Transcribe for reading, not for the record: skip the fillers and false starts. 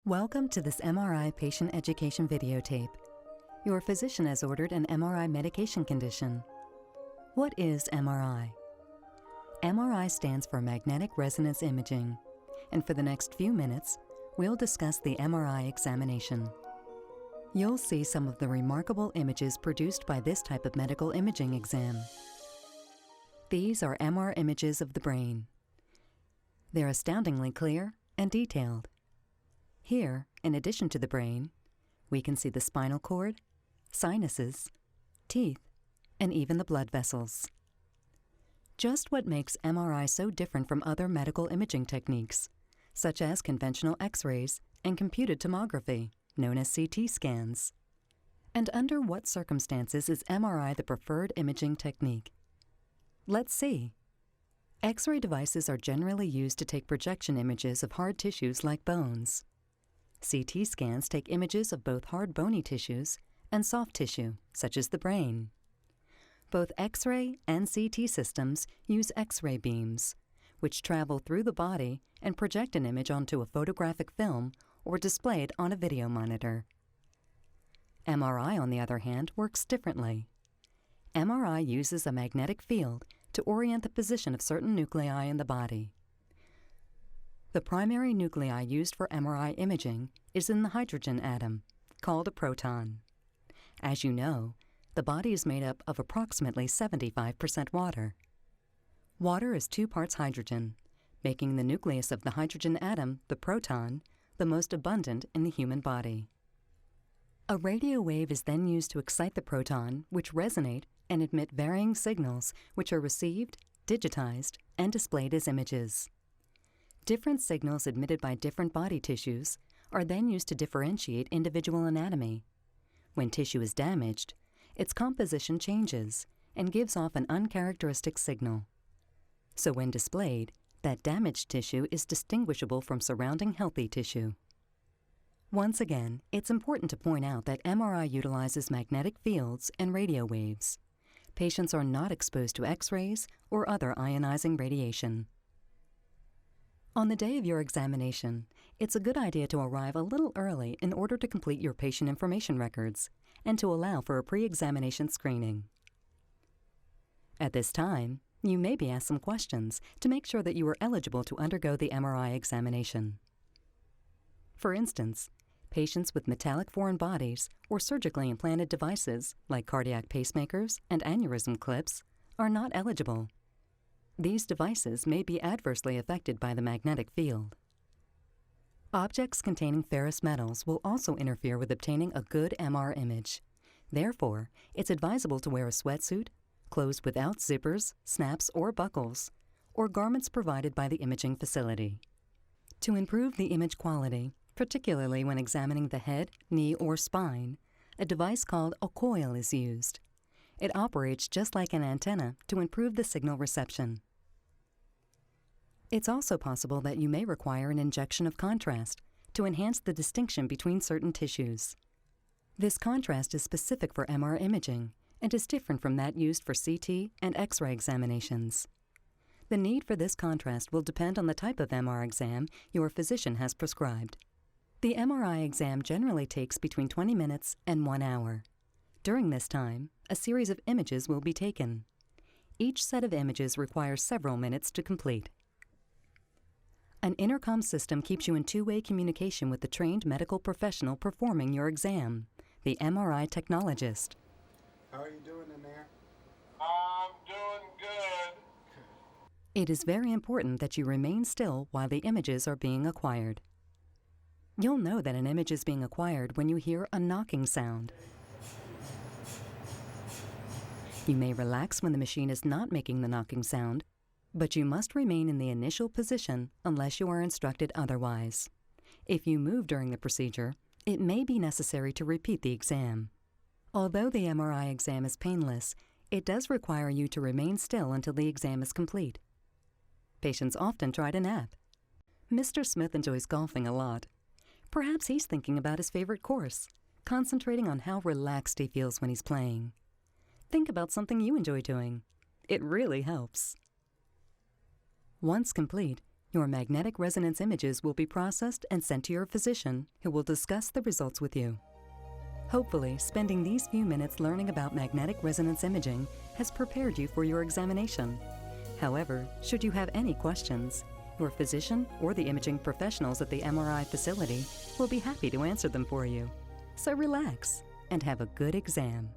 Welcome to this MRI patient education videotape. Your physician has ordered an MRI medication condition. What is MRI? MRI stands for magnetic resonance imaging, and for the next few minutes, we'll discuss the MRI examination. You'll see some of the remarkable images produced by this type of medical imaging exam. These are MR images of the brain. They're astoundingly clear and detailed. Here, in addition to the brain, we can see the spinal cord, sinuses, teeth, and even the blood vessels. Just what makes MRI so different from other medical imaging techniques, such as conventional X-rays and computed tomography, known as CT scans? And under what circumstances is MRI the preferred imaging technique? Let's see. X-ray devices are generally used to take projection images of hard tissues like bones. CT scans take images of both hard bony tissues and soft tissue, such as the brain. Both X-ray and CT systems use X-ray beams, which travel through the body and project an image onto a photographic film or displayed on a video monitor. MRI, on the other hand, works differently. MRI uses a magnetic field to orient the position of certain nuclei in the body. The primary nuclei used for MRI imaging is in the hydrogen atom, called a proton. As you know, the body is made up of approximately 75% water. Water is 2 parts hydrogen, making the nucleus of the hydrogen atom, the proton, the most abundant in the human body. A radio wave is then used to excite the proton, which resonate and emit varying signals, which are received, digitized, and displayed as images. Different signals emitted by different body tissues are then used to differentiate individual anatomy. When tissue is damaged, its composition changes and gives off an uncharacteristic signal. So when displayed, that damaged tissue is distinguishable from surrounding healthy tissue. Once again, it's important to point out that MRI utilizes magnetic fields and radio waves. Patients are not exposed to X-rays or other ionizing radiation. On the day of your examination, it's a good idea to arrive a little early in order to complete your patient information records and to allow for a pre-examination screening. At this time, you may be asked some questions to make sure that you are eligible to undergo the MRI examination. For instance, patients with metallic foreign bodies or surgically implanted devices like cardiac pacemakers and aneurysm clips are not eligible. These devices may be adversely affected by the magnetic field. Objects containing ferrous metals will also interfere with obtaining a good MR image. Therefore, it's advisable to wear a sweatsuit, clothes without zippers, snaps, or buckles, or garments provided by the imaging facility. To improve the image quality, particularly when examining the head, knee, or spine, a device called a coil is used. It operates just like an antenna to improve the signal reception. It's also possible that you may require an injection of contrast to enhance the distinction between certain tissues. This contrast is specific for MR imaging and is different from that used for CT and X-ray examinations. The need for this contrast will depend on the type of MR exam your physician has prescribed. The MRI exam generally takes between 20 minutes and 1 hour. During this time, a series of images will be taken. Each set of images requires several minutes to complete. An intercom system keeps you in two-way communication with the trained medical professional performing your exam, the MRI technologist. How are you doing in there? I'm doing good. It is very important that you remain still while the images are being acquired. You'll know that an image is being acquired when you hear a knocking sound. You may relax when the machine is not making the knocking sound, but you must remain in the initial position unless you are instructed otherwise. If you move during the procedure, it may be necessary to repeat the exam. Although the MRI exam is painless, it does require you to remain still until the exam is complete. Patients often try to nap. Mr. Smith enjoys golfing a lot. Perhaps he's thinking about his favorite course, concentrating on how relaxed he feels when he's playing. Think about something you enjoy doing. It really helps. Once complete, Your magnetic resonance images will be processed and sent to your physician, who will discuss the results with you. Hopefully, spending these few minutes learning about magnetic resonance imaging has prepared you for your examination. However, should you have any questions, your physician or the imaging professionals at the MRI facility will be happy to answer them for you. So relax and have a good exam.